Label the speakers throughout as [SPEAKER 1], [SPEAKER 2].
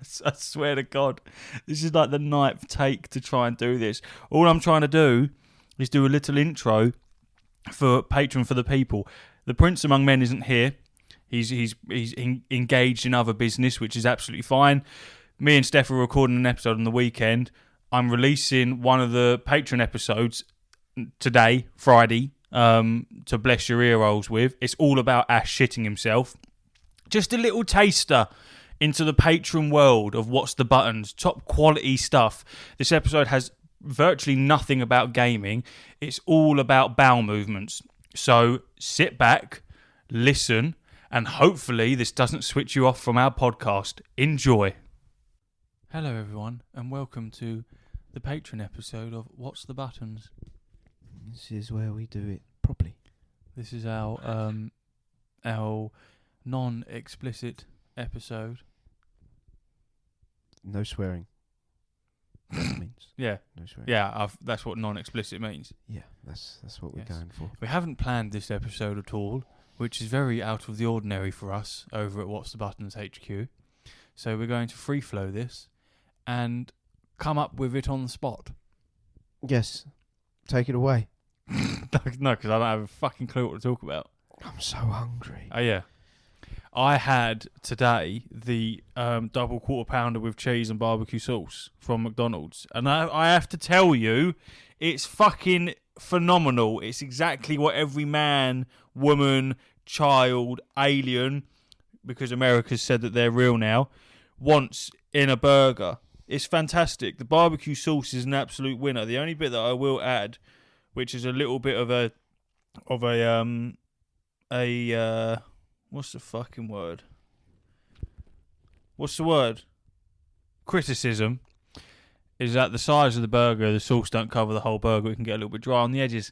[SPEAKER 1] I swear to God, this is like the ninth take to try and do this. All I'm trying to do is do a little intro for Patreon for the people. The Prince Among Men isn't here. He's engaged in other business, which is absolutely fine. Me and Steph are recording an episode on the weekend. I'm releasing one of the Patreon episodes today, Friday, to bless your ear holes with. It's all about Ash shitting himself. Just a little taster into the Patreon world of What's the Buttons, top quality stuff. This episode has virtually nothing about gaming. It's all about bowel movements. So sit back, listen, and hopefully this doesn't switch you off from our podcast. Enjoy. Hello everyone, and welcome to the Patreon episode of What's the Buttons.
[SPEAKER 2] This is where we do it properly.
[SPEAKER 1] This is our non-explicit episode.
[SPEAKER 2] No swearing. That means.
[SPEAKER 1] Yeah.
[SPEAKER 2] No swearing.
[SPEAKER 1] Yeah, that's what non-explicit means.
[SPEAKER 2] Yeah, that's what we're
[SPEAKER 1] Yes.
[SPEAKER 2] going for.
[SPEAKER 1] We haven't planned this episode at all, which is very out of the ordinary for us over at What's the Buttons HQ. So we're going to free flow this and come up with it on the spot.
[SPEAKER 2] Yes. Take it away.
[SPEAKER 1] No, because I don't have a fucking clue what to talk about.
[SPEAKER 2] I'm so hungry.
[SPEAKER 1] Oh, yeah. I had today the double quarter pounder with cheese and barbecue sauce from McDonald's. And I have to tell you, it's fucking phenomenal. It's exactly what every man, woman, child, alien, because America's said that they're real now, wants in a burger. It's fantastic. The barbecue sauce is an absolute winner. The only bit that I will add, which is a little bit of a what's the fucking word? What's the word? Criticism is that the size of the burger, the sauce don't cover the whole burger. It can get a little bit dry on the edges.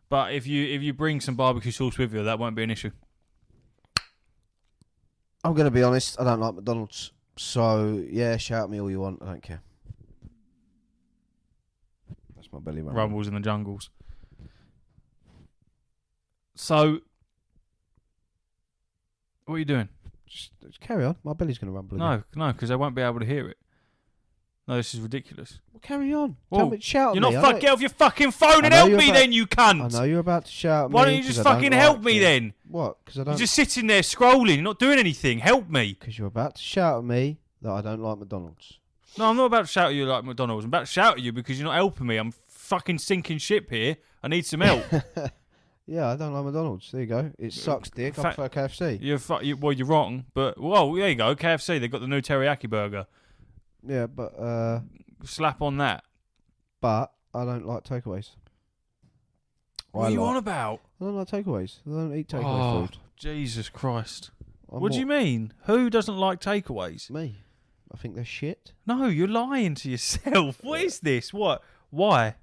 [SPEAKER 1] But if you bring some barbecue sauce with you, that won't be an issue.
[SPEAKER 2] I'm going to be honest, I don't like McDonald's. So, yeah, shout at me all you want. I don't care. That's my belly rumbling.
[SPEAKER 1] Rumbles in the jungles. So, what are you doing?
[SPEAKER 2] Just carry on. My belly's going to rumble again.
[SPEAKER 1] No, because they won't be able to hear it. No, this is ridiculous.
[SPEAKER 2] Well, carry on.
[SPEAKER 1] Well,
[SPEAKER 2] Shout
[SPEAKER 1] You're
[SPEAKER 2] at me.
[SPEAKER 1] not get off your fucking phone and help me then, you cunt.
[SPEAKER 2] I know you're about to shout at me.
[SPEAKER 1] Why don't you just fucking help me then?
[SPEAKER 2] What? Because I don't.
[SPEAKER 1] You're just sitting there scrolling. You're not doing anything. Help me.
[SPEAKER 2] Because you're about to shout at me that I don't like McDonald's.
[SPEAKER 1] No, I'm not about to shout at you like McDonald's. I'm about to shout at you because you're not helping me. I'm fucking sinking ship here. I need some help.
[SPEAKER 2] Yeah, I don't like McDonald's. There you go. It sucks, dick. I prefer KFC.
[SPEAKER 1] You're wrong. But, there you go. KFC, they've got the new teriyaki burger.
[SPEAKER 2] Yeah, but
[SPEAKER 1] Slap on that.
[SPEAKER 2] But I don't like takeaways.
[SPEAKER 1] What are you on about?
[SPEAKER 2] I don't like takeaways. I don't eat takeaway food.
[SPEAKER 1] Jesus Christ. What do you mean? Who doesn't like takeaways?
[SPEAKER 2] Me. I think they're shit.
[SPEAKER 1] No, you're lying to yourself. What is this? What? Why?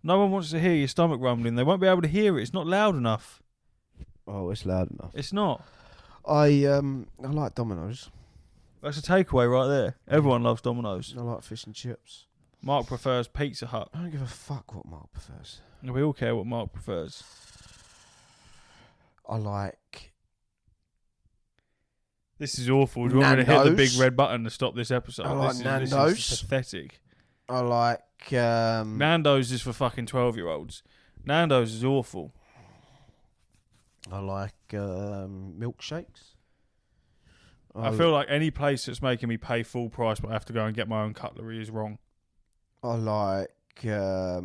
[SPEAKER 1] No one wants to hear your stomach rumbling. They won't be able to hear it. It's not loud enough.
[SPEAKER 2] Oh, it's loud enough.
[SPEAKER 1] It's not.
[SPEAKER 2] I like Domino's.
[SPEAKER 1] That's a takeaway right there. Everyone loves Domino's.
[SPEAKER 2] I like fish and chips.
[SPEAKER 1] Mark prefers Pizza Hut.
[SPEAKER 2] I don't give a fuck what Mark prefers.
[SPEAKER 1] We all care what Mark prefers.
[SPEAKER 2] I like...
[SPEAKER 1] This is awful. Do you want me to hit the big red button to stop this episode?
[SPEAKER 2] I like
[SPEAKER 1] This is pathetic.
[SPEAKER 2] I like...
[SPEAKER 1] Nando's is for fucking 12-year-olds. Nando's is awful.
[SPEAKER 2] I like milkshakes.
[SPEAKER 1] I feel like any place that's making me pay full price but I have to go and get my own cutlery is wrong.
[SPEAKER 2] I like I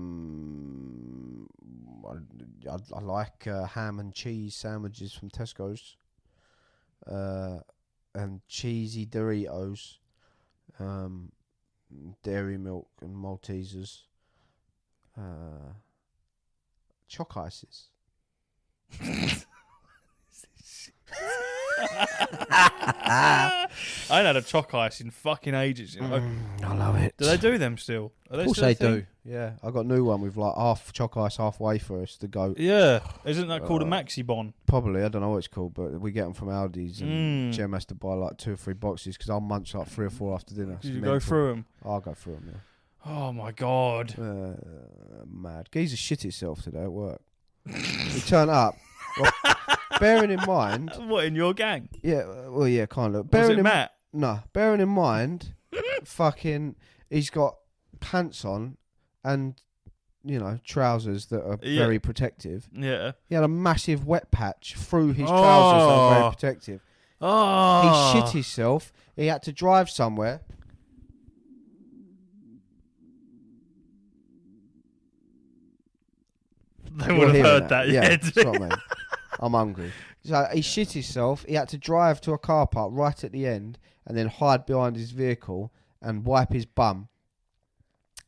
[SPEAKER 2] like ham and cheese sandwiches from Tesco's, and cheesy Doritos, dairy milk and Maltesers, choc ices.
[SPEAKER 1] I ain't had a choc ice in fucking ages. You know?
[SPEAKER 2] I love it.
[SPEAKER 1] Do they do them still?
[SPEAKER 2] Of course they do. Yeah, I got a new one with like half choc ice, half wafer to go.
[SPEAKER 1] Yeah, isn't that called a Maxi Bon?
[SPEAKER 2] Probably, I don't know what it's called, but we get them from Aldi's, and Jem has to buy like 2 or 3 boxes because I'll munch like 3 or 4 after dinner.
[SPEAKER 1] Did you go through them?
[SPEAKER 2] I'll go through them. Yeah.
[SPEAKER 1] Oh my god!
[SPEAKER 2] Mad. Geezer shit itself today at work. We turn up. Well, bearing in mind,
[SPEAKER 1] what, in your gang?
[SPEAKER 2] yeah, well, yeah, kind of.
[SPEAKER 1] Was it
[SPEAKER 2] Bearing in
[SPEAKER 1] Matt?
[SPEAKER 2] No, bearing in mind, fucking, he's got pants on and, trousers that are very protective.
[SPEAKER 1] Yeah.
[SPEAKER 2] He had a massive wet patch through his trousers that are very protective.
[SPEAKER 1] Oh.
[SPEAKER 2] He shit himself. He had to drive somewhere.
[SPEAKER 1] They would have heard that.
[SPEAKER 2] Yeah,
[SPEAKER 1] Yeah.
[SPEAKER 2] that's what I mean. I'm hungry. So he shit himself. He had to drive to a car park right at the end and then hide behind his vehicle and wipe his bum.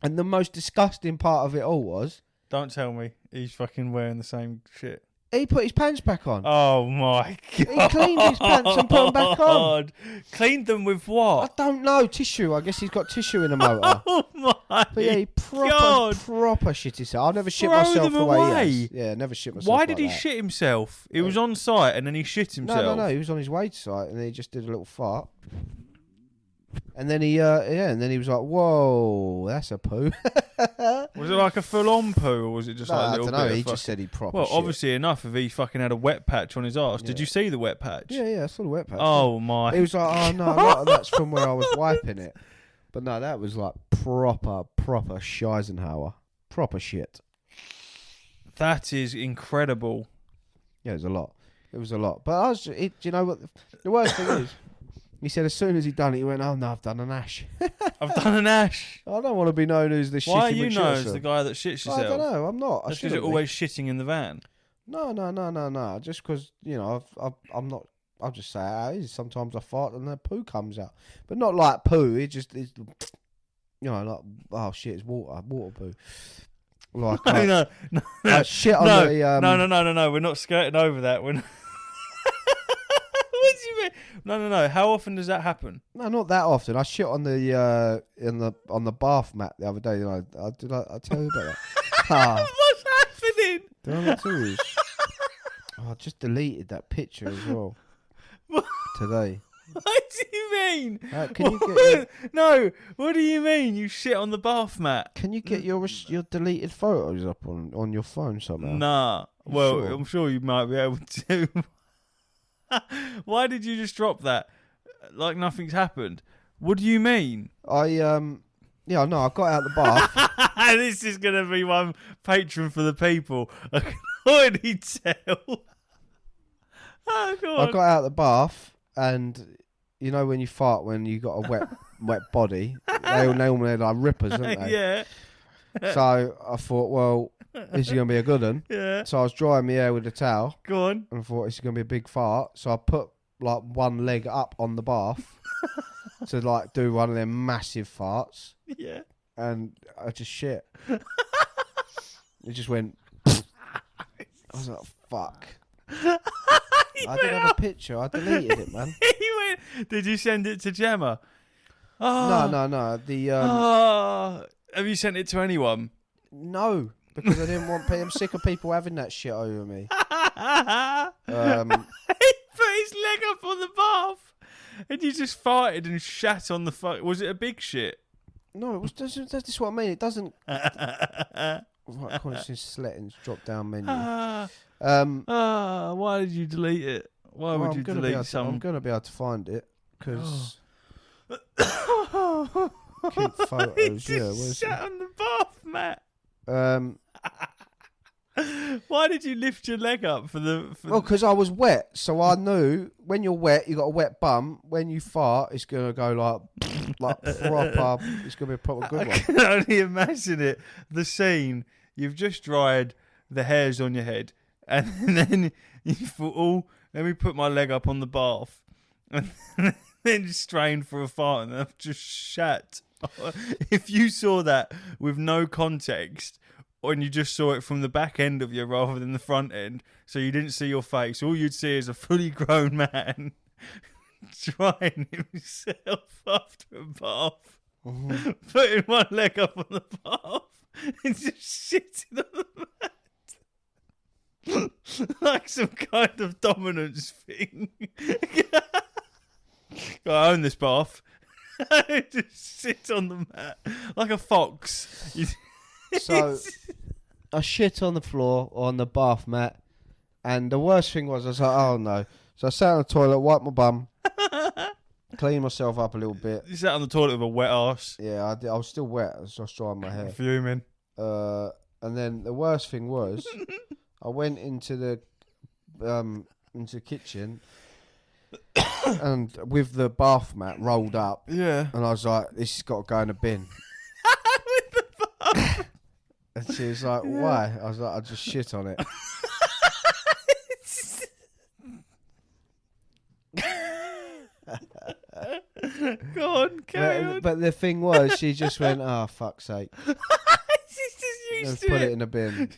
[SPEAKER 2] And the most disgusting part of it all was...
[SPEAKER 1] Don't tell me he's fucking wearing the same shit.
[SPEAKER 2] He put his pants back on.
[SPEAKER 1] Oh my god.
[SPEAKER 2] He cleaned his pants and put them back on.
[SPEAKER 1] Cleaned them with what?
[SPEAKER 2] I don't know. Tissue. I guess he's got tissue in the motor.
[SPEAKER 1] Oh my
[SPEAKER 2] But yeah, he proper shit himself. I'll never shit
[SPEAKER 1] Throw
[SPEAKER 2] myself
[SPEAKER 1] them
[SPEAKER 2] the way
[SPEAKER 1] away.
[SPEAKER 2] he has. Yeah, never shit myself.
[SPEAKER 1] Why
[SPEAKER 2] like
[SPEAKER 1] did he
[SPEAKER 2] that.
[SPEAKER 1] shit himself? He was on site and then he shit himself.
[SPEAKER 2] No. He was on his way to site and he just did a little fart. And then he was like, "Whoa, that's a poo."
[SPEAKER 1] Was it like a full-on poo, or was it just like a
[SPEAKER 2] I
[SPEAKER 1] little
[SPEAKER 2] don't know.
[SPEAKER 1] bit?
[SPEAKER 2] He
[SPEAKER 1] of
[SPEAKER 2] just said he proper.
[SPEAKER 1] Well,
[SPEAKER 2] shit.
[SPEAKER 1] obviously enough if he fucking had a wet patch on his arse. Did
[SPEAKER 2] Yeah.
[SPEAKER 1] you see the wet patch?
[SPEAKER 2] Yeah, I saw the wet patch.
[SPEAKER 1] Oh my!
[SPEAKER 2] He was like, "Oh no, a lot of that's from where I was wiping it." But no, that was like proper Scheisenhauer, proper shit.
[SPEAKER 1] That is incredible.
[SPEAKER 2] Yeah, it was a lot. It was a lot. But I was, do you know what the worst thing is? He said as soon as he done it, he went, "Oh no, I've done an ash."
[SPEAKER 1] I've done an ash.
[SPEAKER 2] I don't want to be known as the shitty.
[SPEAKER 1] Why are you known as the guy that shits yourself?
[SPEAKER 2] I don't know. I'm not.
[SPEAKER 1] That's because you're always shitting in the van.
[SPEAKER 2] No. Just because I'm not. I'll just say how it is. Sometimes I fart and the poo comes out, but not like poo. It just is. Like oh shit, it's water poo. Like
[SPEAKER 1] No.
[SPEAKER 2] shit on the
[SPEAKER 1] No. We're not skirting over that. We're not. What do you mean? No. How often does that happen?
[SPEAKER 2] No, not that often. I shit on the on the bath mat the other day. I tell you about that.
[SPEAKER 1] What's happening?
[SPEAKER 2] Did I not tell you? I just deleted that picture as well today.
[SPEAKER 1] What do you mean?
[SPEAKER 2] Can you get
[SPEAKER 1] No, what do you mean? You shit on the bath mat?
[SPEAKER 2] Can you get your deleted photos up on your phone somehow?
[SPEAKER 1] Nah. Well,
[SPEAKER 2] Sure.
[SPEAKER 1] I'm sure you might be able to. Why did you just drop that? Like nothing's happened. What do you mean?
[SPEAKER 2] I no, I got out of the bath.
[SPEAKER 1] This is gonna be one patron for the people. I can already tell. Oh, go on.
[SPEAKER 2] I got out of the bath, and you know when you fart when you got a wet body, they all normally like rippers, don't they?
[SPEAKER 1] Yeah.
[SPEAKER 2] So I thought, well, this is gonna be a good one.
[SPEAKER 1] Yeah.
[SPEAKER 2] So I was drying my hair with a towel,
[SPEAKER 1] Go on.
[SPEAKER 2] and I thought this is gonna be a big fart. So I put like one leg up on the bath to like do one of them massive farts,
[SPEAKER 1] Yeah.
[SPEAKER 2] and I just shit. It just went. I was like, fuck. I didn't have a picture. I deleted it, man.
[SPEAKER 1] He went, did you send it to Gemma? Oh.
[SPEAKER 2] No.
[SPEAKER 1] Have you sent it to anyone?
[SPEAKER 2] No, because I didn't want. I'm sick of people having that shit over me.
[SPEAKER 1] He put his leg up on the bath, and you just farted and shat on the fuck. Was it a big shit?
[SPEAKER 2] No, it was. That's what I mean. It doesn't. Right, conscious settings, drop down menu.
[SPEAKER 1] Why did you delete it? Why would you delete some?
[SPEAKER 2] I'm gonna be able to find it because keep photos.
[SPEAKER 1] He just shat on the bath mat. Why did you lift your leg up for the?
[SPEAKER 2] Well, because I was wet, so I knew when you're wet, you got a wet bum. When you fart, it's gonna go like proper. It's gonna be a proper good one.
[SPEAKER 1] I can only imagine it. The scene. You've just dried the hairs on your head, and then you thought, "Oh, let me put my leg up on the bath," and then just strained for a fart, and I've just shat. If you saw that with no context, and you just saw it from the back end of you rather than the front end, so you didn't see your face, all you'd see is a fully grown man drying himself after a bath, putting one leg up on the bath and just shitting on the mat. Like some kind of dominance thing. I own this bath. Just sit on the mat like a fox.
[SPEAKER 2] So I shit on the floor on the bath mat, and the worst thing was I was like, oh no. So I sat on the toilet, wiped my bum, cleaned myself up a little bit.
[SPEAKER 1] You sat on the toilet with a wet arse.
[SPEAKER 2] Yeah, I did. I was still wet, so I was drying my hair.
[SPEAKER 1] Fuming.
[SPEAKER 2] And then the worst thing was, I went into the kitchen, and with the bath mat rolled up.
[SPEAKER 1] Yeah.
[SPEAKER 2] And I was like, "This has got to go in a bin."
[SPEAKER 1] With the bath.
[SPEAKER 2] And she was like, "Why?" I was like, "I just shit on it."
[SPEAKER 1] Go on, carry on.
[SPEAKER 2] But the thing was, she just went, "Oh, fuck's sake."
[SPEAKER 1] She's just used
[SPEAKER 2] Let's
[SPEAKER 1] to
[SPEAKER 2] put
[SPEAKER 1] it.
[SPEAKER 2] it in a bin.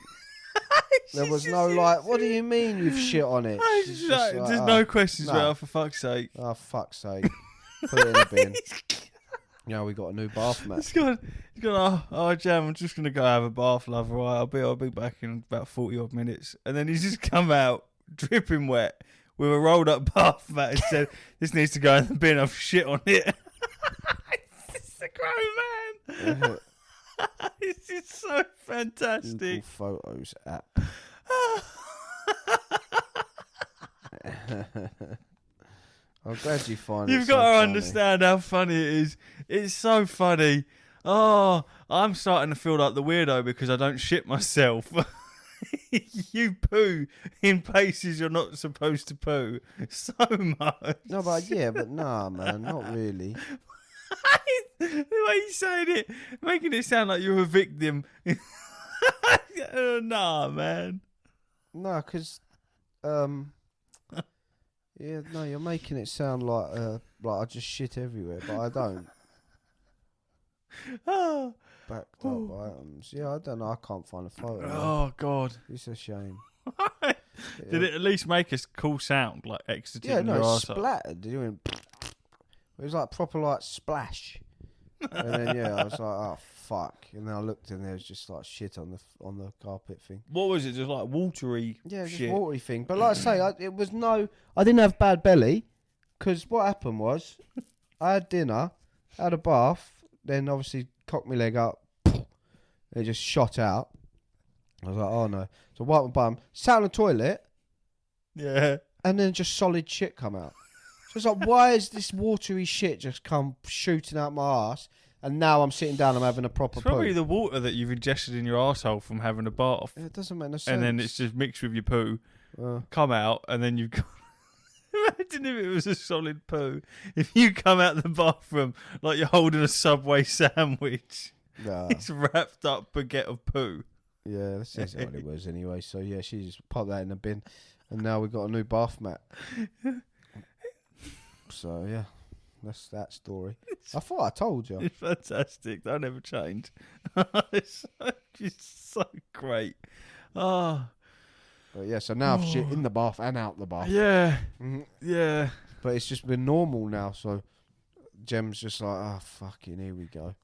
[SPEAKER 2] There was no like, what do you mean you've shit on it? She's just like,
[SPEAKER 1] there's
[SPEAKER 2] "Oh,
[SPEAKER 1] no questions
[SPEAKER 2] no.
[SPEAKER 1] about it, for fuck's sake.
[SPEAKER 2] Oh, fuck's sake. Put it in a bin. Yeah, we got a new bath mat.
[SPEAKER 1] He's gone, oh, Jam, I'm just going to go have a bath, love, right? I'll be back in about 40 odd minutes. And then he's just come out, dripping wet, with a rolled up bath mat and said, this needs to go in the bin, I've shit on it. It's a grown man. It's just so fantastic.
[SPEAKER 2] Google Photos app. I'm glad you find it.
[SPEAKER 1] You've
[SPEAKER 2] so
[SPEAKER 1] got to
[SPEAKER 2] funny.
[SPEAKER 1] understand how funny it is. It's so funny. Oh, I'm starting to feel like the weirdo because I don't shit myself. You poo in places you're not supposed to poo so much.
[SPEAKER 2] No, but nah, man, not really.
[SPEAKER 1] The way you saying it, making it sound like you're a victim. Nah, man.
[SPEAKER 2] No, because, yeah, no, you're making it sound like I just shit everywhere, but I don't.
[SPEAKER 1] Oh,
[SPEAKER 2] Backed up items. Yeah, I don't know. I can't find a photo. man.
[SPEAKER 1] oh God.
[SPEAKER 2] It's a shame.
[SPEAKER 1] Did it at least make a cool sound, like exiting
[SPEAKER 2] Yeah, no,
[SPEAKER 1] your
[SPEAKER 2] it
[SPEAKER 1] arsehole?
[SPEAKER 2] splattered. It went. It was like proper like splash. And then yeah, I was like, oh fuck. And then I looked and there was just like shit on the carpet thing.
[SPEAKER 1] What was it? Just like watery
[SPEAKER 2] Yeah, it was
[SPEAKER 1] shit?
[SPEAKER 2] just watery thing. But like I say, I didn't have bad belly, because what happened was, I had dinner, had a bath, then obviously cocked my leg up, it just shot out. I was like, oh no. So I wiped my bum, sat on the toilet,
[SPEAKER 1] Yeah.
[SPEAKER 2] and then just solid shit come out. So it's like, why is this watery shit just come shooting out my arse? And now I'm sitting down, I'm having a proper
[SPEAKER 1] It's probably
[SPEAKER 2] poo.
[SPEAKER 1] the water that you've ingested in your arsehole from having a bath.
[SPEAKER 2] It doesn't make no sense.
[SPEAKER 1] And then it's just mixed with your poo,
[SPEAKER 2] Uh,
[SPEAKER 1] come out, and then you've got... Imagine if it was a solid poo. If you come out the bathroom like you're holding a Subway sandwich,
[SPEAKER 2] nah.
[SPEAKER 1] it's wrapped up baguette of poo.
[SPEAKER 2] Yeah, that's exactly what it was anyway. So yeah, she just popped that in the bin, and now we've got a new bath mat. So yeah, that's that story. I thought I told you.
[SPEAKER 1] It's fantastic. They'll never change. It's just so great. Oh,
[SPEAKER 2] But yeah, so now I've shit in the bath and out the bath.
[SPEAKER 1] yeah,
[SPEAKER 2] Mhm.
[SPEAKER 1] yeah.
[SPEAKER 2] But it's just been normal now. So Jem's just like, oh fucking, here we go.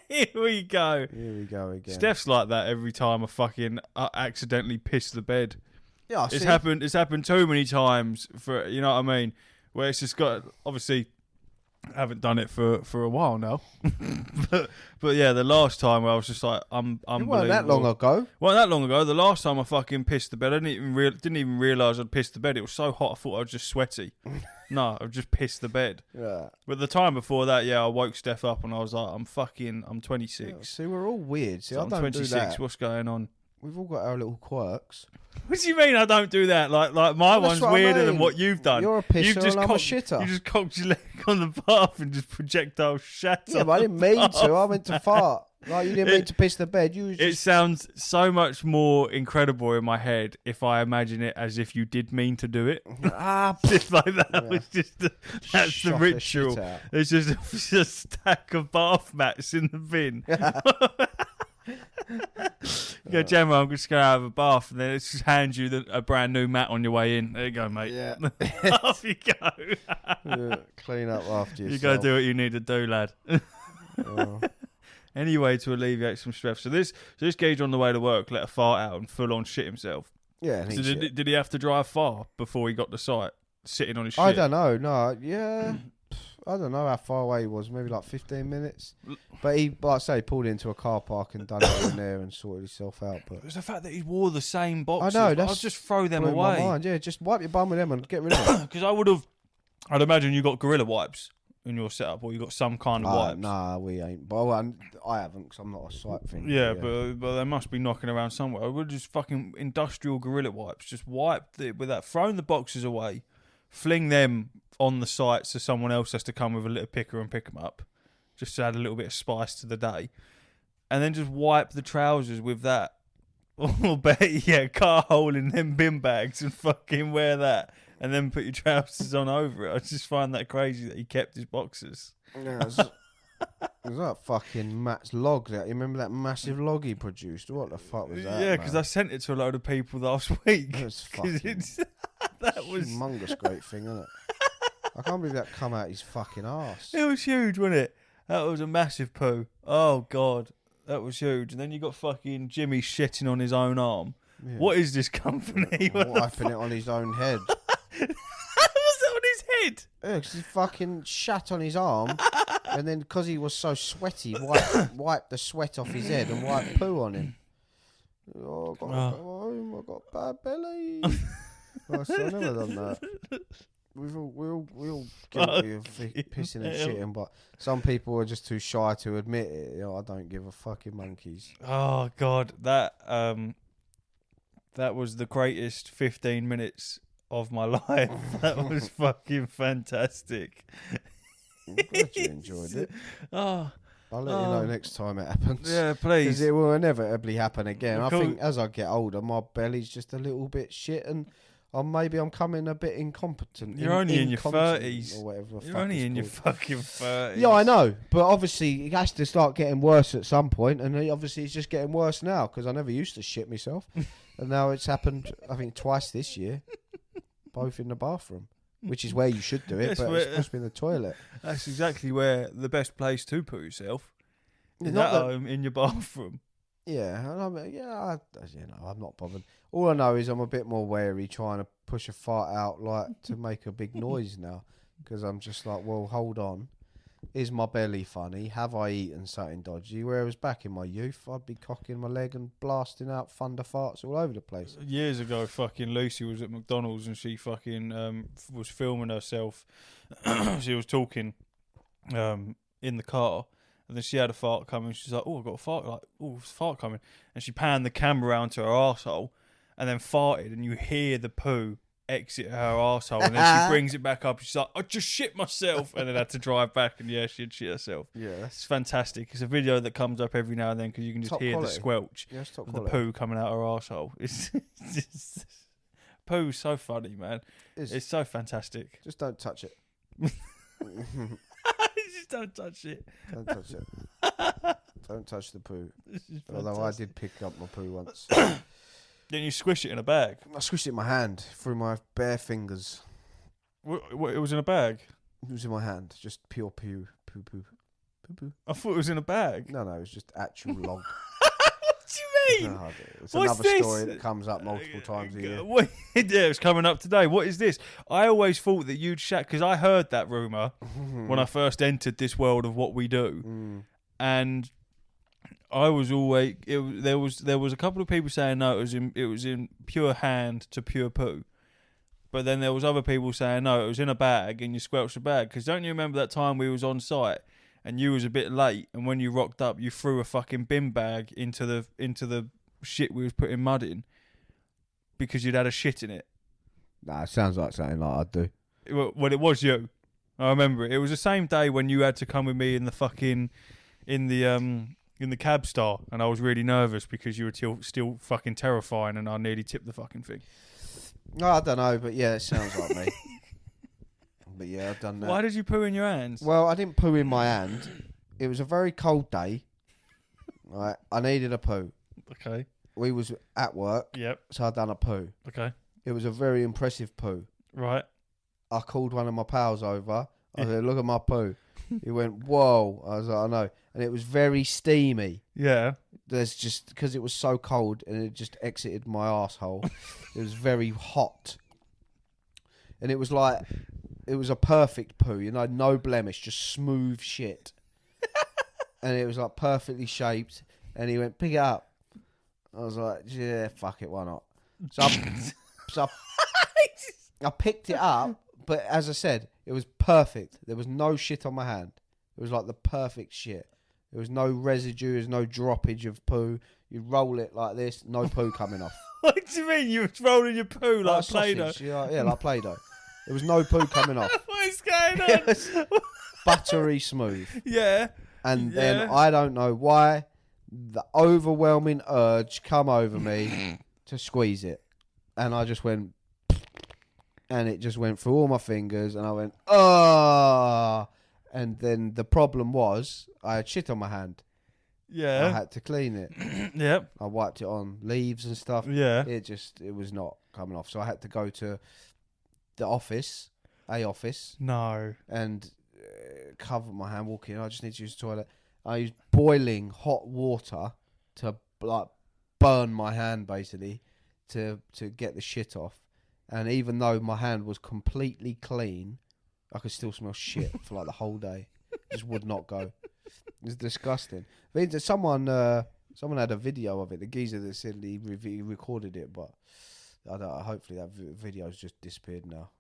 [SPEAKER 1] Here we go.
[SPEAKER 2] Here we go again.
[SPEAKER 1] Steph's like that every time I fucking accidentally piss the bed.
[SPEAKER 2] Yeah, I
[SPEAKER 1] It's
[SPEAKER 2] see.
[SPEAKER 1] happened. It's happened too many times. For you know what I mean, where it's just got. Obviously, I haven't done it for a while now. but yeah, the last time where I was just like,
[SPEAKER 2] It wasn't that long ago.
[SPEAKER 1] Wasn't that long ago. The last time I fucking pissed the bed, I didn't even realise I'd pissed the bed. It was so hot, I thought I was just sweaty. No, I've just pissed the bed.
[SPEAKER 2] Yeah.
[SPEAKER 1] But the time before that, yeah, I woke Steph up and I was like, I'm 26.
[SPEAKER 2] Yeah, see, we're all weird. See,
[SPEAKER 1] So
[SPEAKER 2] I
[SPEAKER 1] I'm
[SPEAKER 2] don't
[SPEAKER 1] 26.
[SPEAKER 2] do that.
[SPEAKER 1] What's going on?
[SPEAKER 2] We've all got our little quirks.
[SPEAKER 1] What do you mean I don't do that? Like my
[SPEAKER 2] Well, that's
[SPEAKER 1] one's
[SPEAKER 2] what I
[SPEAKER 1] weirder than
[SPEAKER 2] mean.
[SPEAKER 1] what you've done.
[SPEAKER 2] You're a pisser
[SPEAKER 1] You've just
[SPEAKER 2] and I'm a
[SPEAKER 1] cocked-
[SPEAKER 2] shitter.
[SPEAKER 1] You just cocked your leg on the bath and just projectile shat.
[SPEAKER 2] Yeah,
[SPEAKER 1] on
[SPEAKER 2] but I
[SPEAKER 1] the
[SPEAKER 2] didn't mean to. I
[SPEAKER 1] bath.
[SPEAKER 2] meant to fart. Like, you didn't mean to piss the bed. You was
[SPEAKER 1] It
[SPEAKER 2] just...
[SPEAKER 1] sounds so much more incredible in my head if I imagine it as if you did mean to do it.
[SPEAKER 2] Ah,
[SPEAKER 1] Just like that
[SPEAKER 2] Yeah.
[SPEAKER 1] was just that's the
[SPEAKER 2] shot
[SPEAKER 1] ritual.
[SPEAKER 2] shit out.
[SPEAKER 1] There's just a stack of bath mats in the bin. You go, Gemma, I'm just going to have a bath, and then it just hands you a brand new mat on your way in. There you go, mate.
[SPEAKER 2] Yeah.
[SPEAKER 1] Off you go.
[SPEAKER 2] Yeah, clean up after yourself.
[SPEAKER 1] You go do what you need to do, lad.
[SPEAKER 2] Oh.
[SPEAKER 1] Any way to alleviate some stress. So this gauge on the way to work let a fart out and full on shit himself.
[SPEAKER 2] Yeah, and
[SPEAKER 1] So
[SPEAKER 2] he
[SPEAKER 1] did he have to drive far before he got to site, sitting on his shit?
[SPEAKER 2] I don't know. No, yeah. I don't know how far away he was. Maybe like 15 minutes. But he, like I say, pulled into a car park and done it in there and sorted himself out. But
[SPEAKER 1] It was the fact that he wore the same boxes.
[SPEAKER 2] I know,
[SPEAKER 1] I'll
[SPEAKER 2] that's
[SPEAKER 1] just throw them
[SPEAKER 2] blew my
[SPEAKER 1] away.
[SPEAKER 2] mind. Yeah, just wipe your bum with them and get rid of them.
[SPEAKER 1] Because I would have I'd imagine you got gorilla wipes in your setup, or you got some kind of wipes.
[SPEAKER 2] Nah, we ain't. But I haven't, because I'm not a site thing.
[SPEAKER 1] Yeah, but they must be knocking around somewhere. We're just fucking industrial gorilla wipes. Just wipe it with that, throwing the boxes away, fling them on the site so someone else has to come with a little picker and pick them up, just to add a little bit of spice to the day, and then just wipe the trousers with that. Or better yet, cut a hole in them bin bags and fucking wear that, and then put your trousers on over it. I just find that crazy that he kept his boxers.
[SPEAKER 2] Yeah, it was like fucking Matt's logs out. You remember that massive log he produced? What the fuck was that?
[SPEAKER 1] Yeah, because I sent it to a load of people last week.
[SPEAKER 2] It was fucking
[SPEAKER 1] that was
[SPEAKER 2] humongous great thing, isn't it? I can't believe that come out his fucking arse.
[SPEAKER 1] It was huge, wasn't it? That was a massive poo. Oh god, that was huge. And then you got fucking Jimmy shitting on his own arm. Yeah. What is this company?
[SPEAKER 2] Wiping it on his own head.
[SPEAKER 1] Was it on his head?
[SPEAKER 2] Yeah, because he fucking shat on his arm, and then because he was so sweaty, wiped the sweat off his head and wiped poo on him. Oh, I got to go home. I got bad belly. I've never done that. We're all guilty of pissing and shitting, but some people are just too shy to admit it. You know, I don't give a fucking monkeys.
[SPEAKER 1] Oh god, that was the greatest 15 minutes of my life. That was fucking fantastic.
[SPEAKER 2] I'm glad you enjoyed it.
[SPEAKER 1] Oh,
[SPEAKER 2] I'll let you know next time it happens.
[SPEAKER 1] Yeah, please.
[SPEAKER 2] Because it will inevitably happen again.
[SPEAKER 1] Of
[SPEAKER 2] I think as I get older, my belly's just a little bit shit, and maybe I'm coming a bit incompetent.
[SPEAKER 1] You're only in your 30s.
[SPEAKER 2] Or whatever.
[SPEAKER 1] You're only in your fucking 30s.
[SPEAKER 2] Yeah, I know. But obviously, it has to start getting worse at some point, and obviously it's just getting worse now, because I never used to shit myself. And now it's happened, I think, twice this year, both in the bathroom, which is where you should do it, but it's supposed to be in the toilet.
[SPEAKER 1] That's exactly where the best place to put yourself.
[SPEAKER 2] It's
[SPEAKER 1] Is at home, in your bathroom.
[SPEAKER 2] Yeah, and I'm not bothered. All I know is I'm a bit more wary trying to push a fart out, like, to make a big noise now, because I'm just like, well, hold on. Is my belly funny? Have I eaten something dodgy? Whereas back in my youth, I'd be cocking my leg and blasting out thunder farts all over the place.
[SPEAKER 1] Years ago, fucking Lucy was at McDonald's and she fucking was filming herself. She was talking in the car. And then she had a fart coming. She's like, "Oh, I got a fart!" Like, "Oh, there's a fart coming!" And she panned the camera around to her arsehole, and then farted. And you hear the poo exit her arsehole, and then she brings it back up. She's like, "I just shit myself," and then had to drive back. And yeah, she'd shit herself.
[SPEAKER 2] Yeah,
[SPEAKER 1] it's fantastic. It's a video that comes up every now and then because you can just hear the squelch of the poo coming out her arsehole. It's just, poo's so funny, man. It's so fantastic.
[SPEAKER 2] Just don't touch it.
[SPEAKER 1] Just don't touch it.
[SPEAKER 2] Don't touch it. Don't touch the poo. Although I did pick up my poo once.
[SPEAKER 1] Then you squish it in a bag.
[SPEAKER 2] I squished it in my hand through my bare fingers.
[SPEAKER 1] What, it was in a bag?
[SPEAKER 2] It was in my hand. Just pure poo.
[SPEAKER 1] I thought it was in a bag.
[SPEAKER 2] No, it was just actual log.
[SPEAKER 1] What do you mean?
[SPEAKER 2] No, it's another story that comes up multiple times a year.
[SPEAKER 1] Yeah, it's coming up today. What is this? I always thought that you'd shat, because I heard that rumour when I first entered this world of what we do. And I was always there was a couple of people saying no, it was in pure hand to pure poo. But then there was other people saying no, it was in a bag and you squelched the bag. Because don't you remember that time we was on site and you was a bit late, and when you rocked up, you threw a fucking bin bag into the shit we was putting mud in because you'd had a shit in it.
[SPEAKER 2] Nah, it sounds like something like I'd do.
[SPEAKER 1] Well, it was you. I remember it. It was the same day when you had to come with me in the cab star, and I was really nervous because you were still fucking terrifying, and I nearly tipped the fucking thing.
[SPEAKER 2] No, I don't know, but yeah, it sounds like me. But yeah, I've done that.
[SPEAKER 1] Why did you poo in your hands?
[SPEAKER 2] Well, I didn't poo in my hand. It was a very cold day. Right, I needed a poo.
[SPEAKER 1] Okay.
[SPEAKER 2] We was at work.
[SPEAKER 1] Yep.
[SPEAKER 2] So I done a poo.
[SPEAKER 1] Okay.
[SPEAKER 2] It was a very impressive poo.
[SPEAKER 1] Right.
[SPEAKER 2] I called one of my pals over. I said, "Look at my poo." He went, "Whoa!" I was like, "I know," and it was very steamy.
[SPEAKER 1] Yeah.
[SPEAKER 2] There's just because it was so cold and it just exited my asshole. It was very hot, and it was like it was a perfect poo. You know, no blemish, just smooth shit. And it was like perfectly shaped. And he went, "Pick it up." I was like, "Yeah, fuck it, why not?" So I picked it up, But as I said, it was perfect. There was no shit on my hand. It was like the perfect shit. There was no residue. There was no droppage of poo. You roll it like this, no poo coming off.
[SPEAKER 1] What do you mean? You were rolling your poo like Play-Doh?
[SPEAKER 2] Yeah, like Play-Doh. There was no poo coming off.
[SPEAKER 1] What is going on?
[SPEAKER 2] It was buttery smooth.
[SPEAKER 1] Yeah.
[SPEAKER 2] And then I don't know why the overwhelming urge come over me to squeeze it. And I just went, and it just went through all my fingers, and I went, oh. And then the problem was, I had shit on my hand.
[SPEAKER 1] Yeah.
[SPEAKER 2] I had to clean it.
[SPEAKER 1] Yep.
[SPEAKER 2] I wiped it on leaves and stuff.
[SPEAKER 1] Yeah.
[SPEAKER 2] It was not coming off. So I had to go to the office,
[SPEAKER 1] No.
[SPEAKER 2] and cover my hand walking. I just need to use the toilet. I used boiling hot water to like burn my hand basically to get the shit off. And even though my hand was completely clean, I could still smell shit for like the whole day. It just would not go. It was disgusting. I mean, someone had a video of it. The geezer that said he recorded it, but hopefully that video's just disappeared now.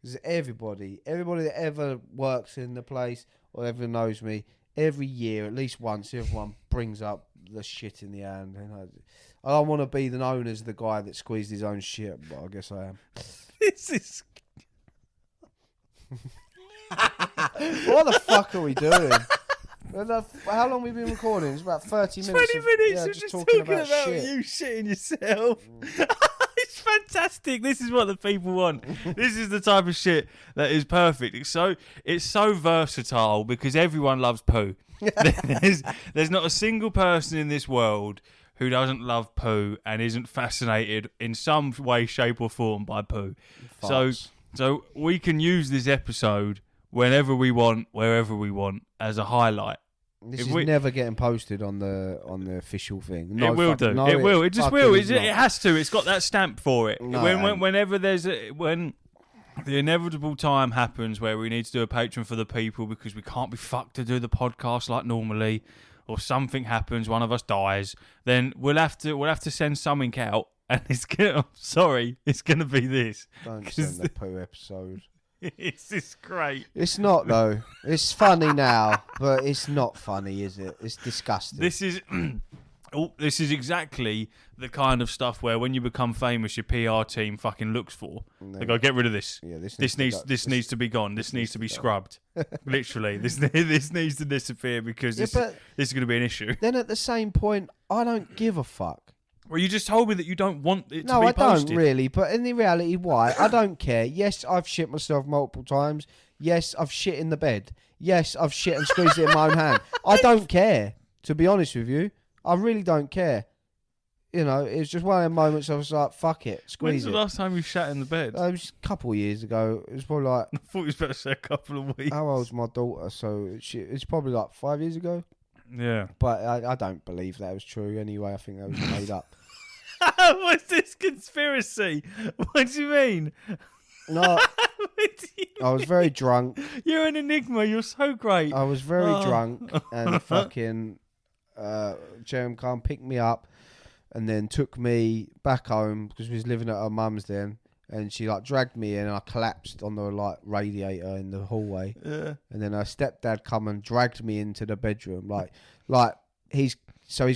[SPEAKER 2] Because everybody that ever works in the place or ever knows me, every year, at least once, everyone brings up the shit in the hand. And I don't want to be known as the guy that squeezed his own shit, but I guess I am.
[SPEAKER 1] This is...
[SPEAKER 2] What the fuck are we doing? How long have we been recording? It's about 30 minutes.
[SPEAKER 1] 20 minutes of
[SPEAKER 2] just
[SPEAKER 1] talking about
[SPEAKER 2] shit.
[SPEAKER 1] you shitting yourself. It's fantastic. This is what the people want. This is the type of shit that is perfect. It's so versatile because everyone loves poo. There's not a single person in this world who doesn't love poo and isn't fascinated in some way, shape or form by poo. So we can use this episode whenever we want, wherever we want, as a highlight.
[SPEAKER 2] This is never getting posted on the official thing. No,
[SPEAKER 1] it will do.
[SPEAKER 2] No,
[SPEAKER 1] it will. It just will. It has to. It's got that stamp for it.
[SPEAKER 2] No,
[SPEAKER 1] whenever when the inevitable time happens where we need to do a Patreon for the people because we can't be fucked to do the podcast like normally, or something happens, one of us dies, then we'll have to send something out. And it's gonna be this.
[SPEAKER 2] Don't send the poo episode.
[SPEAKER 1] It's great.
[SPEAKER 2] It's not though. It's funny now, but it's not funny, is it? It's disgusting.
[SPEAKER 1] This is exactly the kind of stuff where when you become famous, your PR team fucking looks for. They go, get rid of this.
[SPEAKER 2] Yeah, this
[SPEAKER 1] needs to be gone. This needs to be scrubbed. Literally, this needs to disappear because this is going to be an issue.
[SPEAKER 2] Then at the same point, I don't give a fuck.
[SPEAKER 1] Well, you just told me that you don't want it to be posted.
[SPEAKER 2] No, I don't really, but in the reality, why? I don't care. Yes, I've shit myself multiple times. Yes, I've shit in the bed. Yes, I've shit and squeezed it in my own hand. I don't care, to be honest with you. I really don't care. You know, it's just one of them moments I was like, fuck it, squeeze it.
[SPEAKER 1] When's the last time you shat in the bed?
[SPEAKER 2] It was a couple of years ago. It was probably like...
[SPEAKER 1] I thought you was about to say a couple of weeks.
[SPEAKER 2] How old's my daughter? So it's probably like 5 years ago.
[SPEAKER 1] Yeah.
[SPEAKER 2] But I don't believe that was true anyway. I think that was made up.
[SPEAKER 1] What's this conspiracy? What do you mean?
[SPEAKER 2] No, I was very drunk.
[SPEAKER 1] You're an enigma. You're so great.
[SPEAKER 2] I was very drunk and fucking Jem come picked me up and then took me back home because we was living at her mum's then, and she like dragged me in and I collapsed on the like radiator in the hallway.
[SPEAKER 1] Yeah.
[SPEAKER 2] And then her stepdad come and dragged me into the bedroom like he's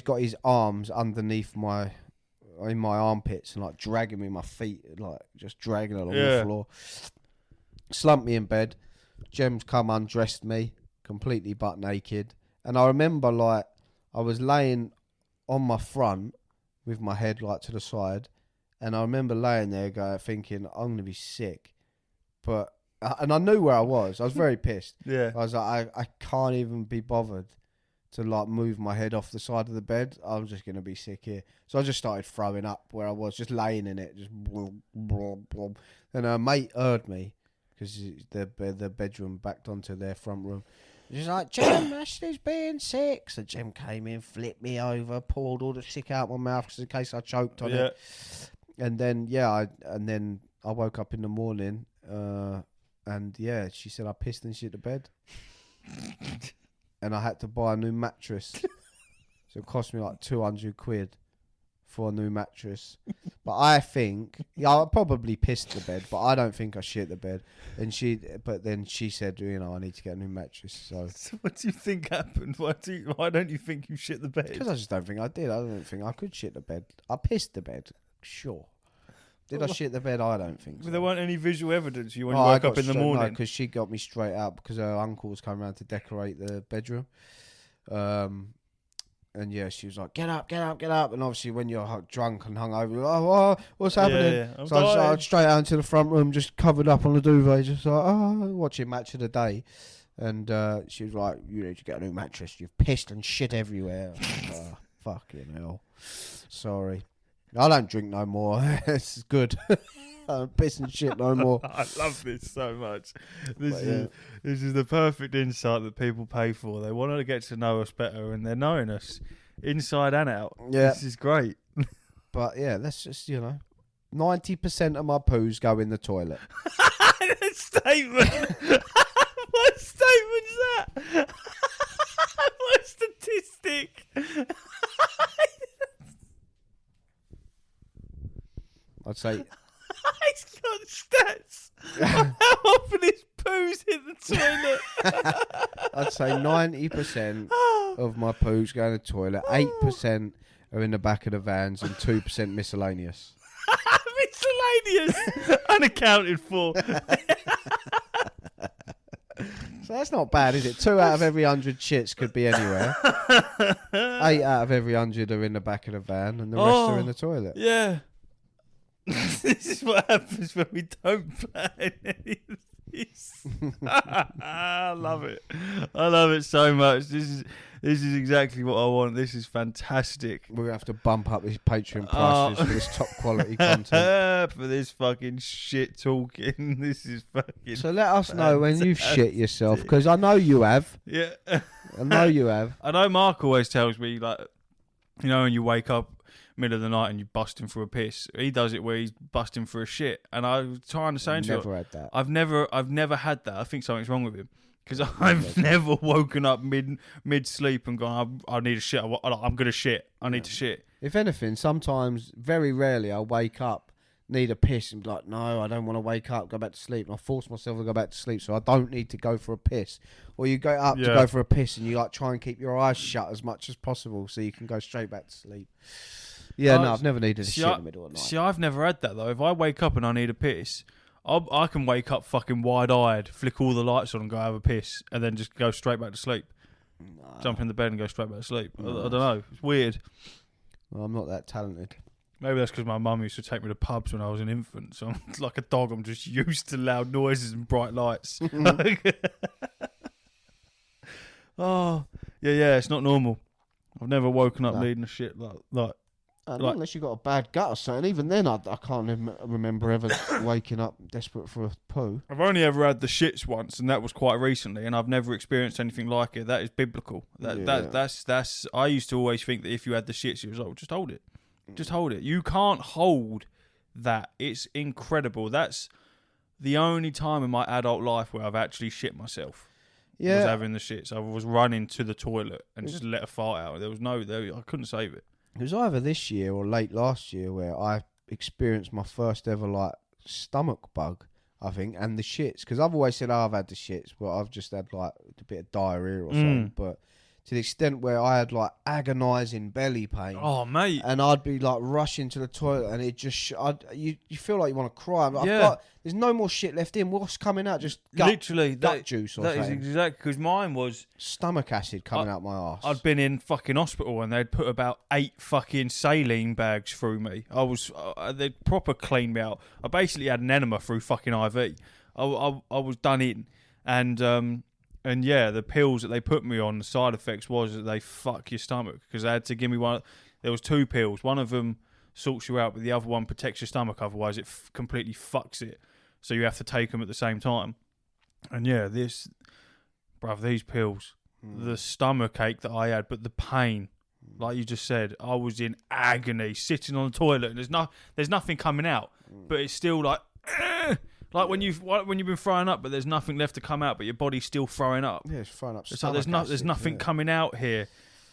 [SPEAKER 2] got his arms underneath in my armpits and like dragging me my feet, like just dragging along the floor. Slumped me in bed. Jem's come undressed me completely butt naked, and I remember like I was laying on my front with my head like to the side, and I remember laying there thinking I'm gonna be sick, and I knew where I was. I was very pissed.
[SPEAKER 1] Yeah.
[SPEAKER 2] I was like I can't even be bothered to like move my head off the side of the bed. I'm just going to be sick here. So I just started throwing up where I was, just laying in it, just blub, blub, blub. And her mate heard me because the bedroom backed onto their front room. She's like, Jem, Ashley's being sick. So Jem came in, flipped me over, poured all the sick out my mouth just in case I choked on it. And then, I woke up in the morning and she said I pissed and shit the bed. And I had to buy a new mattress. So it cost me like 200 quid. for a new mattress. But I think, I probably pissed the bed, but I don't think I shit the bed. But then she said, I need to get a new mattress. So
[SPEAKER 1] what do you think happened? Why don't you think you shit the bed?
[SPEAKER 2] because I just don't think I did. I don't think I could shit the bed. I pissed the bed, sure. Did I shit the bed? I don't think so.
[SPEAKER 1] There weren't any visual evidence when you woke up in the morning?
[SPEAKER 2] No, because she got me straight out because her uncle was coming around to decorate the bedroom. And yeah, she was like, get up. And obviously when you're drunk and hungover, you're like, oh, what's happening?
[SPEAKER 1] Yeah.
[SPEAKER 2] So I was straight out into the front room, just covered up on the duvet, just like, watching Match of the Day. And she was like, you need to get a new mattress. You've pissed and shit everywhere. Fucking hell. Sorry. I don't drink no more. It's good. I don't piss and shit no more.
[SPEAKER 1] I love this so much. This is the perfect insight that people pay for. They want to get to know us better, and they're knowing us inside and out.
[SPEAKER 2] Yeah.
[SPEAKER 1] This is great.
[SPEAKER 2] But yeah, that's just, 90% of my poos go in the toilet.
[SPEAKER 1] Statement. What statement's that? What statistic?
[SPEAKER 2] I'd say...
[SPEAKER 1] He's got stats on how often his poos hit the toilet.
[SPEAKER 2] I'd say 90% of my poos go in the toilet, 8% are in the back of the vans, and 2% miscellaneous.
[SPEAKER 1] Miscellaneous? Unaccounted for.
[SPEAKER 2] So that's not bad, is it? 2 out of every 100 shits could be anywhere. 8 out of every 100 are in the back of the van, and the rest are in the toilet.
[SPEAKER 1] Yeah. This is what happens when we don't plan any of this. I love it. I love it so much. This is exactly what I want. This is fantastic.
[SPEAKER 2] We're going to have to bump up these Patreon prices for this top quality content.
[SPEAKER 1] For this fucking shit talking. This is fucking
[SPEAKER 2] So let us know when you've shit yourself, because I know you have.
[SPEAKER 1] Yeah.
[SPEAKER 2] I know you have.
[SPEAKER 1] I know Mark always tells me, like, when you wake up middle of the night and you're busting for a piss. He does it where he's busting for a shit. And I was trying to say to him,
[SPEAKER 2] never had that.
[SPEAKER 1] I've never had that. I think something's wrong with him. Because I've never woken up mid sleep and gone, I need a shit. I'm going to shit. I need to shit.
[SPEAKER 2] If anything, sometimes, very rarely, I'll wake up, need a piss, and be like, no, I don't want to wake up, go back to sleep. And I force myself to go back to sleep so I don't need to go for a piss. Or you go up to go for a piss and you like try and keep your eyes shut as much as possible so you can go straight back to sleep. Yeah, no, I've never needed a shit in the middle of the night.
[SPEAKER 1] See, I've never had that, though. If I wake up and I need a piss, I can wake up fucking wide-eyed, flick all the lights on and go have a piss, and then just go straight back to sleep.
[SPEAKER 2] Nah.
[SPEAKER 1] Jump in the bed and go straight back to sleep. I don't know. It's weird.
[SPEAKER 2] Well, I'm not that talented.
[SPEAKER 1] Maybe that's because my mum used to take me to pubs when I was an infant, so I'm like a dog. I'm just used to loud noises and bright lights. Oh, yeah, it's not normal. I've never woken up needing a shit like
[SPEAKER 2] unless you got a bad gut or something. Even then, I can't remember ever waking up desperate for a poo.
[SPEAKER 1] I've only ever had the shits once, and that was quite recently, and I've never experienced anything like it. That is biblical. That's. I used to always think that if you had the shits, it was like, just hold it. Just hold it. You can't hold that. It's incredible. That's the only time in my adult life where I've actually shit myself.
[SPEAKER 2] Yeah.
[SPEAKER 1] Was having the shits. I was running to the toilet and just let a fart out. I couldn't save it.
[SPEAKER 2] It was either this year or late last year where I experienced my first ever stomach bug, I think, and the shits. Because I've always said I've had the shits, but I've just had a bit of diarrhea or something. But to the extent where I had agonising belly pain.
[SPEAKER 1] Oh, mate!
[SPEAKER 2] And I'd be rushing to the toilet, and it just you feel like you want to cry. There's no more shit left in. What's coming out? Just gut juice or something.
[SPEAKER 1] That is exactly because mine was
[SPEAKER 2] stomach acid coming out my arse.
[SPEAKER 1] I'd been in fucking hospital and they'd put about 8 fucking saline bags through me. They'd proper cleaned me out. I basically had an enema through fucking IV. I was done in, and yeah, the pills that they put me on, the side effects was that they fuck your stomach because they had to give me one. There was 2 pills. One of them sorts you out, but the other one protects your stomach. Otherwise, it completely fucks it. So you have to take them at the same time. And yeah, these pills, the stomach ache that I had, but the pain, like you just said, I was in agony, sitting on the toilet, and there's nothing coming out, but it's still like when you've been throwing up, but there's nothing left to come out, but your body's still throwing up.
[SPEAKER 2] Yeah, it's throwing up.
[SPEAKER 1] It's like there's nothing coming out here.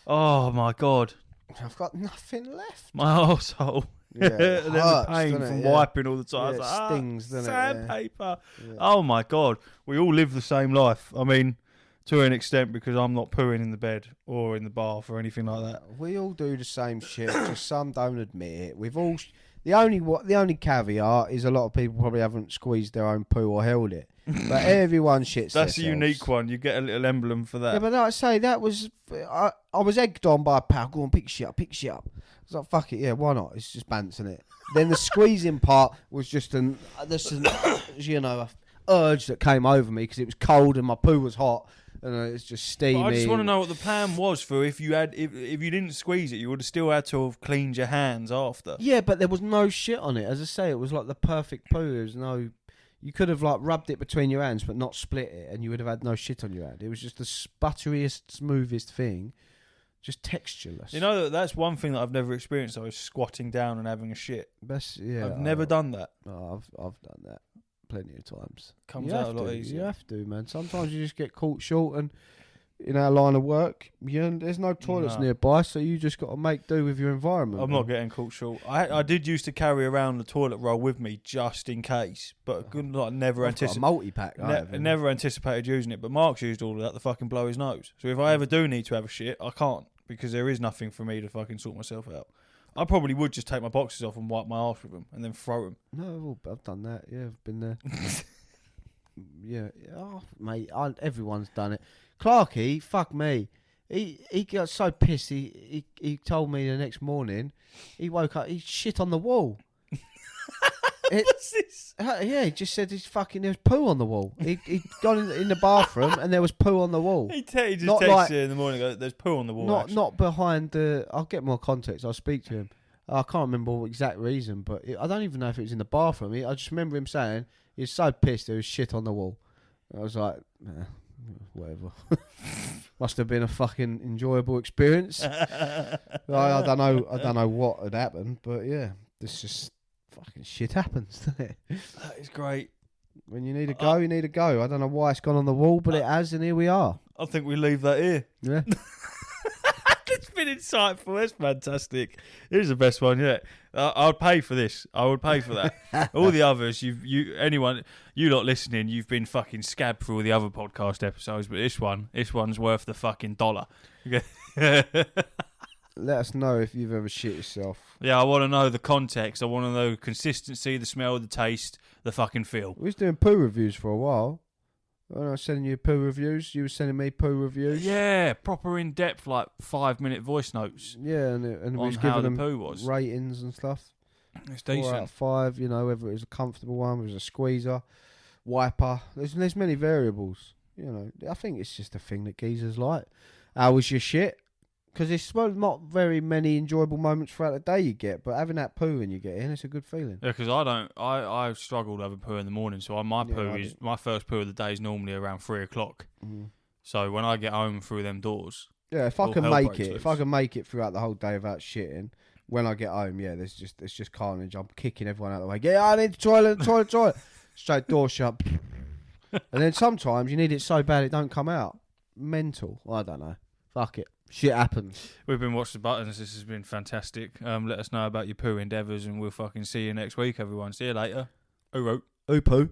[SPEAKER 1] Oh my god.
[SPEAKER 2] I've got nothing left.
[SPEAKER 1] My arsehole.
[SPEAKER 2] Yeah,
[SPEAKER 1] and then the
[SPEAKER 2] hurts,
[SPEAKER 1] pain
[SPEAKER 2] doesn't
[SPEAKER 1] from
[SPEAKER 2] it? Yeah.
[SPEAKER 1] wiping all the time.
[SPEAKER 2] Yeah,
[SPEAKER 1] I was
[SPEAKER 2] it
[SPEAKER 1] like,
[SPEAKER 2] stings, doesn't it? Yeah.
[SPEAKER 1] sandpaper.
[SPEAKER 2] Yeah.
[SPEAKER 1] Oh my God. We all live the same life. I mean, to an extent, because I'm not pooing in the bed or in the bath or anything like that.
[SPEAKER 2] We all do the same shit. Just some don't admit it. We've all. The only caveat is a lot of people probably haven't squeezed their own poo or held it. But everyone shits.
[SPEAKER 1] That's a
[SPEAKER 2] themselves.
[SPEAKER 1] unique one. You get a little emblem for that.
[SPEAKER 2] Yeah, but like I say, that was I was egged on by a pal. Go on, pick shit up. I was like, fuck it, yeah, why not? It's just bouncing it. Then the squeezing part was just an urge that came over me because it was cold and my poo was hot and it's just steamy.
[SPEAKER 1] But I just want to know what the plan was for if you didn't squeeze it, you would have still had to have cleaned your hands after.
[SPEAKER 2] Yeah, but there was no shit on it. As I say, it was like the perfect poo. There was no. You could have like rubbed it between your hands, but not split it, and you would have had no shit on your hand. It was just the sputteriest, smoothest thing, just textureless.
[SPEAKER 1] You know that's one thing that I've never experienced. I was squatting down and having a shit. I've never done that.
[SPEAKER 2] No, I've done that plenty of times.
[SPEAKER 1] Comes out a lot easier.
[SPEAKER 2] You have to, man. Sometimes you just get caught short, and in our line of work, there's no toilets nearby, so you just got to make do with your environment.
[SPEAKER 1] I'm not getting caught short. I did used to carry around the toilet roll with me just in case, but never anticipated
[SPEAKER 2] multi-pack.
[SPEAKER 1] Never anticipated using it. But Mark's used all of that to fucking blow his nose. So if I ever do need to have a shit, I can't because there is nothing for me to fucking sort myself out. I probably would just take my boxes off and wipe my arse with them and then throw them.
[SPEAKER 2] No, I've done that. Yeah, I've been there. Yeah. Oh, mate, everyone's done it. Clarky, fuck me. He got so pissed. He told me the next morning. He woke up. He shit on the wall.
[SPEAKER 1] What's this?
[SPEAKER 2] Yeah, he just said there was poo on the wall. He'd gone in the bathroom and there was poo on the wall.
[SPEAKER 1] He just texted you in the morning. Goes, there's poo on the wall.
[SPEAKER 2] Not behind the. I'll get more context. I'll speak to him. I can't remember what exact reason, but I don't even know if it was in the bathroom. I just remember him saying he was so pissed there was shit on the wall. I was like, whatever. Must have been a fucking enjoyable experience. I don't know what had happened, but yeah, this just fucking shit happens, doesn't it?
[SPEAKER 1] That is great.
[SPEAKER 2] When you need to go, you need to go. I don't know why it's gone on the wall, but it has, and here we are.
[SPEAKER 1] I think we leave that here.
[SPEAKER 2] Yeah.
[SPEAKER 1] It's been insightful. That's fantastic. Here's the best one yet. I'd pay for this. I would pay for that. All the others, you lot listening, you've been fucking scabbed through all the other podcast episodes, but this one's worth the fucking $1.
[SPEAKER 2] Let us know if you've ever shit yourself.
[SPEAKER 1] Yeah, I want to know the context. I want to know the consistency, the smell, the taste, the fucking feel.
[SPEAKER 2] We was doing poo reviews for a while. When I was sending you poo reviews, you were sending me poo reviews.
[SPEAKER 1] Yeah, proper in depth, like 5-minute voice notes.
[SPEAKER 2] Yeah, and we was
[SPEAKER 1] how
[SPEAKER 2] giving
[SPEAKER 1] the
[SPEAKER 2] them
[SPEAKER 1] poo was.
[SPEAKER 2] ratings and stuff.
[SPEAKER 1] It's
[SPEAKER 2] 4
[SPEAKER 1] decent.
[SPEAKER 2] out of 5, whether it was a comfortable one, whether it was a squeezer, wiper. There's many variables. I think it's just a thing that geezers like. How was your shit? Because it's not very many enjoyable moments throughout the day you get, but having that poo when you get in, it's a good feeling.
[SPEAKER 1] Yeah, because I struggle to have a poo in the morning, so my first poo of the day is normally around 3 o'clock.
[SPEAKER 2] Mm.
[SPEAKER 1] So when I get home through them doors,
[SPEAKER 2] yeah, if I can make it throughout the whole day without shitting, when I get home, yeah, it's just carnage. I'm kicking everyone out of the way. Yeah, I need the toilet. Straight door shut. And then sometimes you need it so bad it don't come out. Mental. I don't know. Fuck it. Shit happens.
[SPEAKER 1] We've been Watch the Buttons. This has been fantastic. Let us know about your poo endeavours and we'll fucking see you next week, everyone. See you later. Ooh,
[SPEAKER 2] Ooh poo.